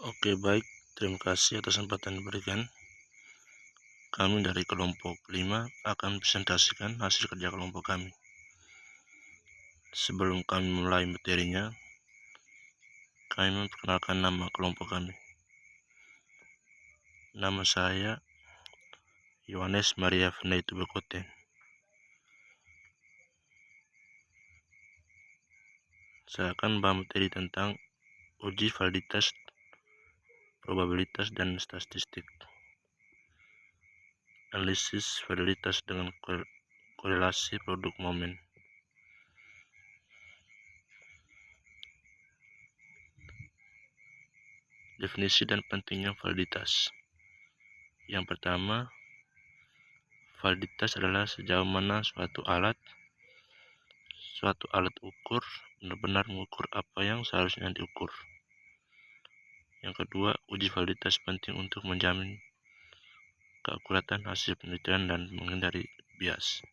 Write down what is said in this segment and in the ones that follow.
Oke, baik. Terima kasih atas kesempatan yang diberikan. Kami dari kelompok 5 akan presentasikan hasil kerja kelompok kami. Sebelum kami mulai materinya, kami memperkenalkan nama kelompok kami. Nama saya Yohanes Maria Fernando Bekoten. Saya akan membahas materi tentang uji validitas, probabilitas, dan statistik. Analisis validitas dengan korelasi produk momen. Definisi dan pentingnya validitas. Yang pertama, validitas adalah sejauh mana suatu alat ukur benar-benar mengukur apa yang seharusnya diukur. Yang kedua, uji validitas penting untuk menjamin keakuratan hasil penelitian dan menghindari bias.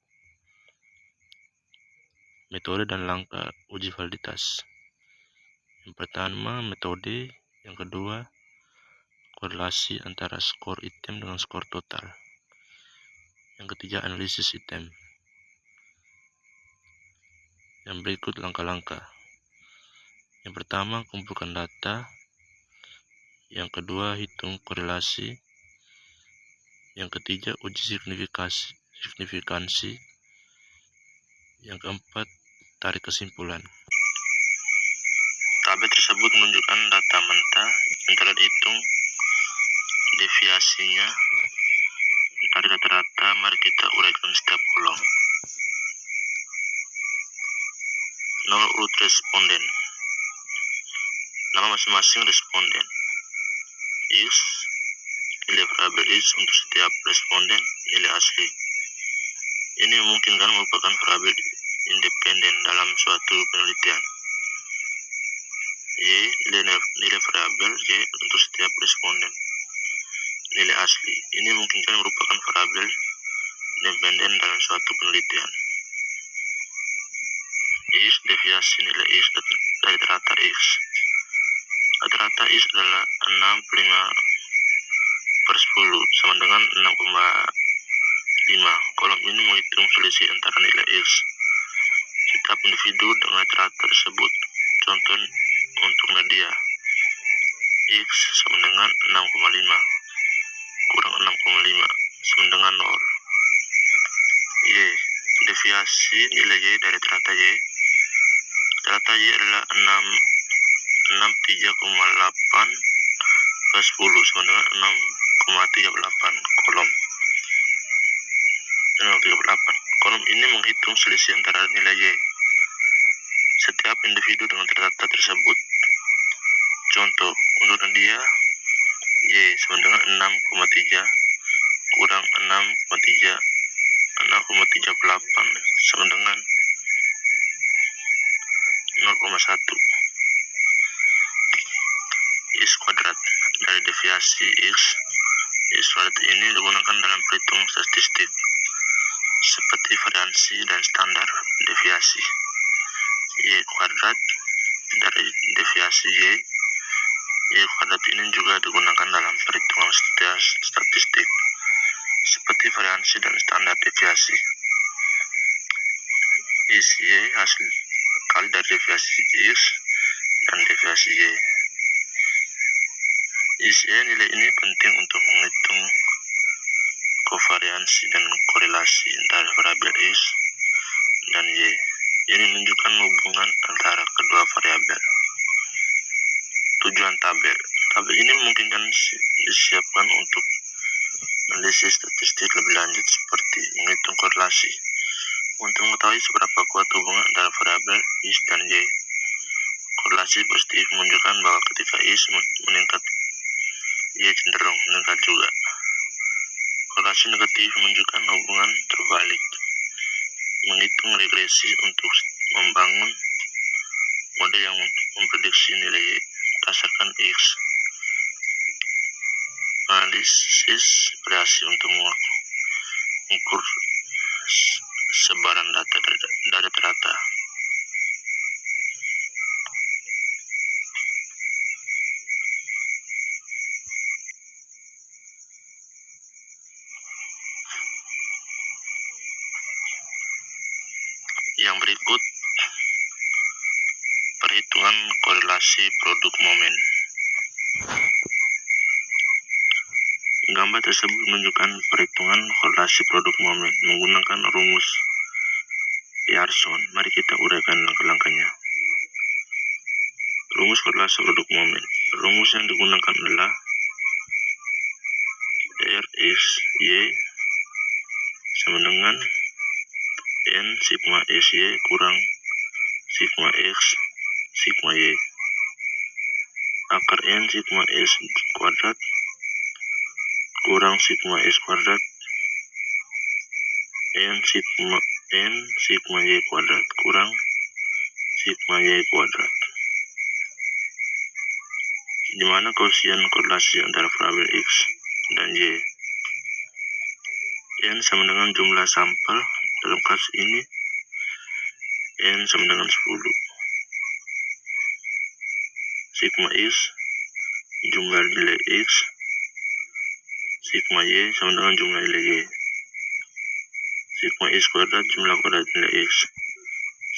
Metode dan langkah uji validitas. Yang pertama, metode. Yang kedua, korelasi antara skor item dengan skor total. Yang ketiga, analisis item. Yang berikut langkah-langkah. Yang pertama, kumpulkan data. Yang kedua, hitung korelasi. Yang ketiga, uji signifikansi. Yang keempat, tarik kesimpulan. Tabel tersebut menunjukkan data mentah yang telah dihitung deviasinya dari rata-rata. Mari kita uraikan setiap kolom. 0 urut responden. Nama masing-masing responden. X, nilai variabel X untuk setiap responden, nilai asli. Ini memungkinkan merupakan variabel independen dalam suatu penelitian. Y, nilai variabel Y untuk setiap responden, nilai asli. Ini memungkinkan merupakan variabel independen dalam suatu penelitian. X, deviasi nilai X dari rata X. Rata-rata X adalah 65/10 sama dengan 6,5. Kolom ini menghitung selisih antara nilai X setiap individu dengan rata-rata tersebut. Contoh untuk Nadia, X sama dengan 6,5 kurang 6,5 sama dengan 0. Y, deviasi nilai Y dari rata Y. Rata Y adalah 63,8/10 sama dengan 6,38. Kolom ini menghitung selisih antara nilai Y setiap individu dengan rata tersebut. Contoh untuk Nadia, Y sama dengan 6,3 kurang 6,38 sama dengan 0,1. X kuadrat dari deviasi X. X kuadrat ini digunakan dalam perhitungan statistik seperti variansi dan standar deviasi. Y kuadrat dari deviasi Y. Y kuadrat ini juga digunakan dalam perhitungan statistik seperti variansi dan standar deviasi. X Y hasil kali dari deviasi X dan deviasi Y. X Y nilai ini penting untuk menghitung kovariansi dan korelasi antara variabel X dan Y. Ini menunjukkan hubungan antara kedua variabel. Tujuan tabel. Tabel ini memungkinkan disiapkan untuk analisis statistik lebih lanjut seperti menghitung korelasi untuk mengetahui seberapa kuat hubungan antara variabel X dan Y. Korelasi positif menunjukkan bahwa ketika X meningkat, Y cenderung meningkat juga. Korelasi negatif menunjukkan hubungan terbalik. Menghitung regresi untuk membangun model yang memprediksi nilai Y berdasarkan X. Analisis variasi untuk mengukur sebaran data dari rata. Yang berikut perhitungan korelasi produk momen. Gambar tersebut menunjukkan perhitungan korelasi produk momen menggunakan rumus Pearson. Mari kita uraikan langkah-langkahnya. Rumus korelasi produk momen. Rumus yang digunakan adalah R X Y sama dengan N sigma SY kurang sigma X sigma Y. Akar N sigma S kuadrat kurang sigma S kuadrat N sigma Y kuadrat kurang sigma Y kuadrat, di mana koefisien korelasi antara variabel X dan Y. N sama dengan jumlah sampel, dalam kasus ini N sama dengan 10. Sigma X jumlah nilai X, sigma Y sama dengan jumlah nilai Y. Sigma X kuadrat jumlah kuadrat nilai X,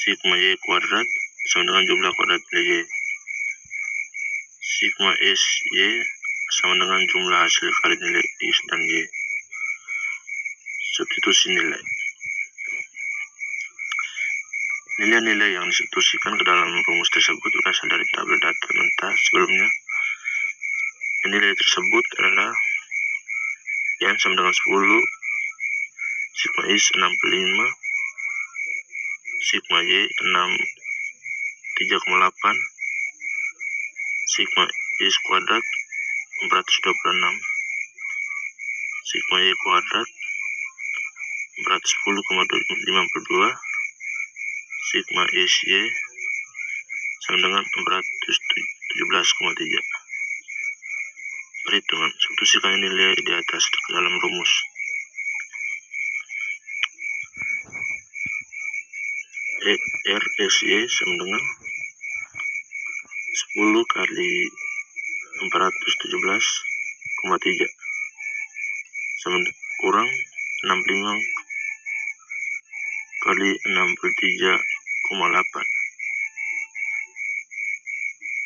sigma Y kuadrat sama dengan jumlah kuadrat nilai Y. Sigma S Y sama dengan jumlah hasil kali nilai X dan Y. Substitusi nilai. Nilai-nilai yang disubstitusikan ke dalam rumus tersebut berasal dari tabel data mentah sebelumnya. Nilai tersebut adalah N sama dengan 10, sigma X 65, sigma Y 3,8, sigma X kuadrat 426, sigma Y kuadrat 410,52, sigma SY sama dengan 417,3. Perhitungan. Substitusikan nilai di atas ke dalam rumus. RSY sama dengan 10 kali 417,3 sama kurang 65 kali 63,8.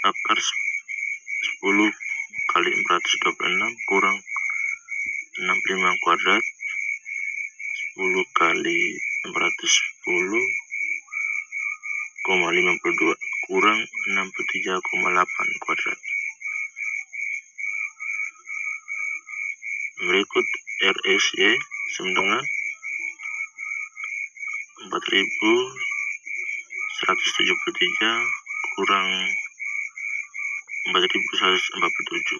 Akar 10 kali 426 kurang 65 kuadrat 10 kali 410,52 kurang 63,8 kuadrat. Berikut RSY sama dengan 4173 kurang 4147.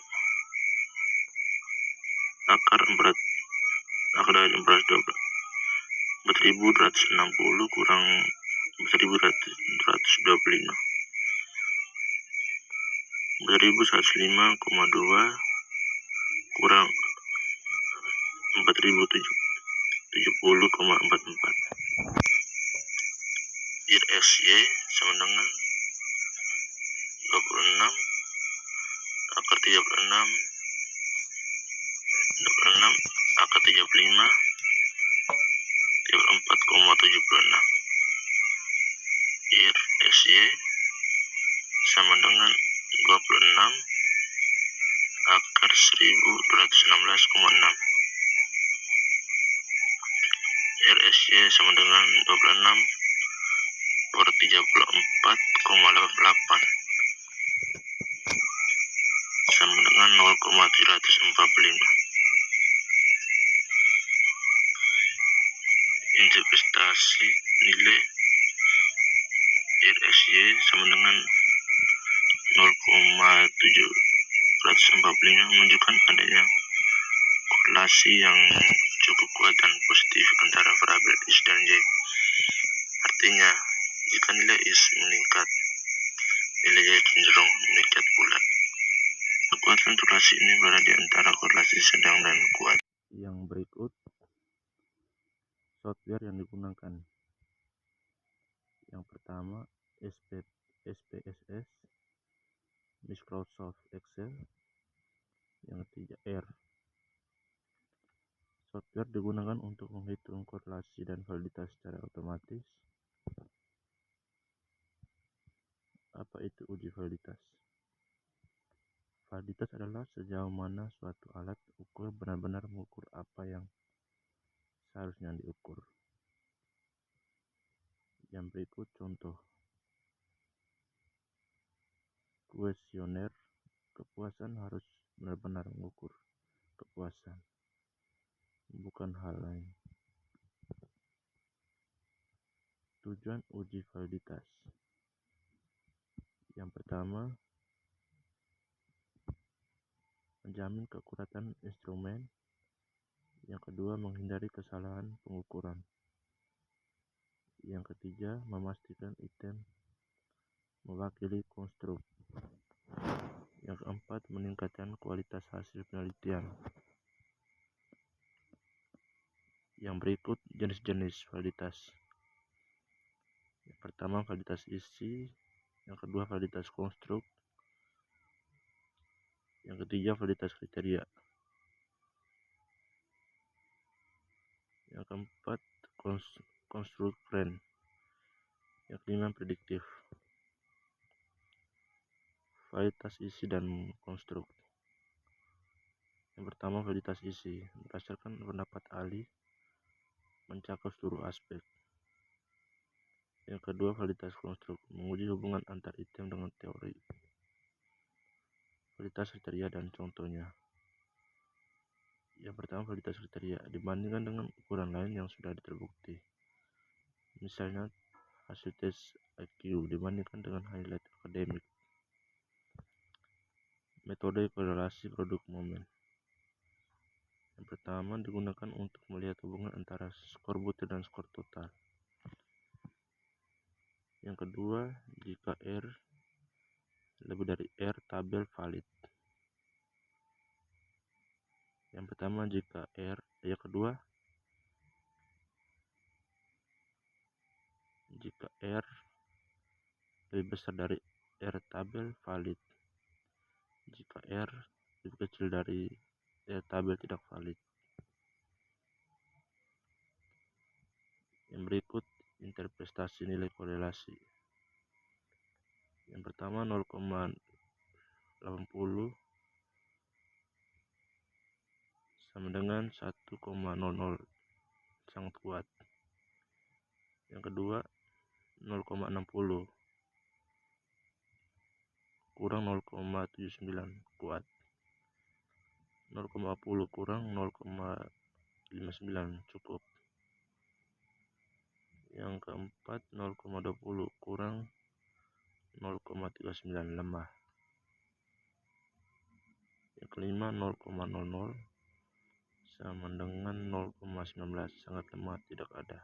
Akar dari 4260 kurang 4125. 4105,2 kurang 4070,44. RSY sama dengan 26 akar 36 akar 35 34,76. RSY sama dengan 26 akar 1216,6. RSY sama dengan 26 per 34,88 sama dengan 0,345. Investasi nilai RSY sama dengan 0,745 menunjukkan adanya korelasi yang cukup kuat dan positif antara variabel X dan Y. Artinya, jika nilai X meningkat, nilai Y cenderung meningkat pula. Kekuatan korelasi ini berada di antara korelasi sedang dan kuat. Yang berikut software yang digunakan. Yang pertama SPSS, Microsoft Excel. Yang ketiga R. Software digunakan untuk menghitung korelasi dan validitas secara otomatis. Apa itu uji validitas? Validitas adalah sejauh mana suatu alat ukur benar-benar mengukur apa yang seharusnya diukur. Yang berikut contoh. Kuesioner kepuasan harus benar-benar mengukur kepuasan, bukan hal lain. Tujuan uji validitas. Yang pertama, menjamin keakuratan instrumen. Yang kedua, menghindari kesalahan pengukuran. Yang ketiga, memastikan item mewakili konstruk. Yang keempat, meningkatkan kualitas hasil penelitian. Yang berikut jenis-jenis validitas. Yang pertama, validitas isi. Yang kedua, validitas konstruk. Yang ketiga, validitas kriteria. Yang keempat, konstruk friend. Yang kelima, prediktif. Validitas isi dan konstruk. Yang pertama, validitas isi. Berdasarkan pendapat ahli, mencakup seluruh aspek. Yang kedua, validitas konstruk. Menguji hubungan antar item dengan teori. Validitas kriteria dan contohnya. Yang pertama, validitas kriteria. Dibandingkan dengan ukuran lain yang sudah terbukti. Misalnya, hasil tes IQ dibandingkan dengan highlight akademik. Metode korelasi produk momen. Yang pertama, digunakan untuk melihat hubungan antara skor butir dan skor total. Yang kedua, jika R lebih dari R, tabel valid. Yang pertama, jika R. Yang kedua, jika R lebih besar dari R, tabel valid. Jika R lebih kecil dari R, tabel tidak valid. Yang berikut interpretasi nilai korelasi. Yang pertama, 0,80 sama dengan 1,00, sangat kuat. Yang kedua, 0,60 kurang 0,79, kuat. 0,10 kurang 0,59, cukup. Yang keempat, 0,20 kurang 0,39, lemah. Yang kelima, 0,00 sama dengan 0,19, sangat lemah, tidak ada.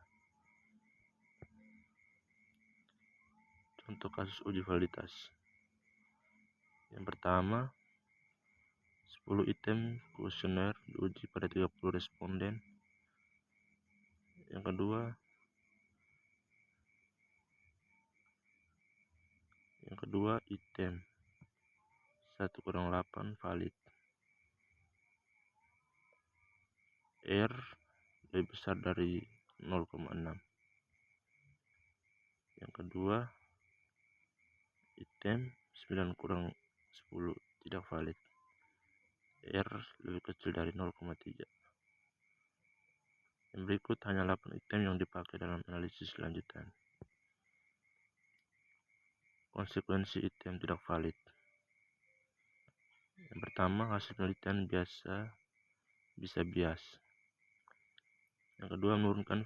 Contoh kasus uji validitas. Yang pertama, 10 item kuesioner diuji pada 30 responden. Yang kedua item 1/8 valid. R lebih besar dari 0,6. Yang kedua, item 9/10 tidak valid. R lebih kecil dari 0,3. Yang berikut hanya 8 item yang dipakai dalam analisis lanjutan. Konsekuensi item tidak valid. Yang pertama, hasil penelitian bisa bias. Yang kedua, menurunkan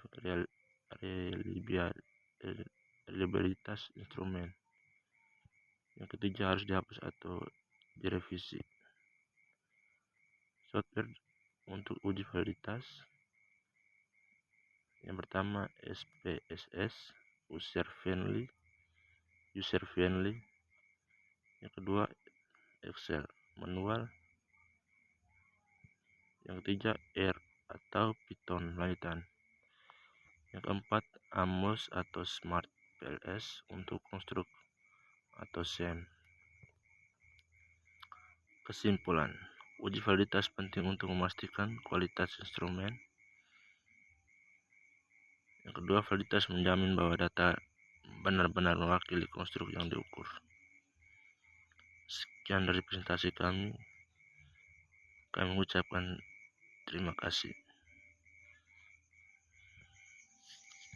reliabilitas instrumen. Yang ketiga, harus dihapus atau direvisi. Software untuk uji validitas. Yang pertama, SPSS, user friendly. Yang kedua, Excel, manual. Yang ketiga, R atau Python lanjutan. Yang keempat, Amos atau Smart PLS untuk konstruk atau SEM. Kesimpulan, uji validitas penting untuk memastikan kualitas instrumen. Yang kedua, validitas menjamin bahwa data benar-benar mewakili konstruk yang diukur. Sekian dari presentasi kami. Kami mengucapkan terima kasih.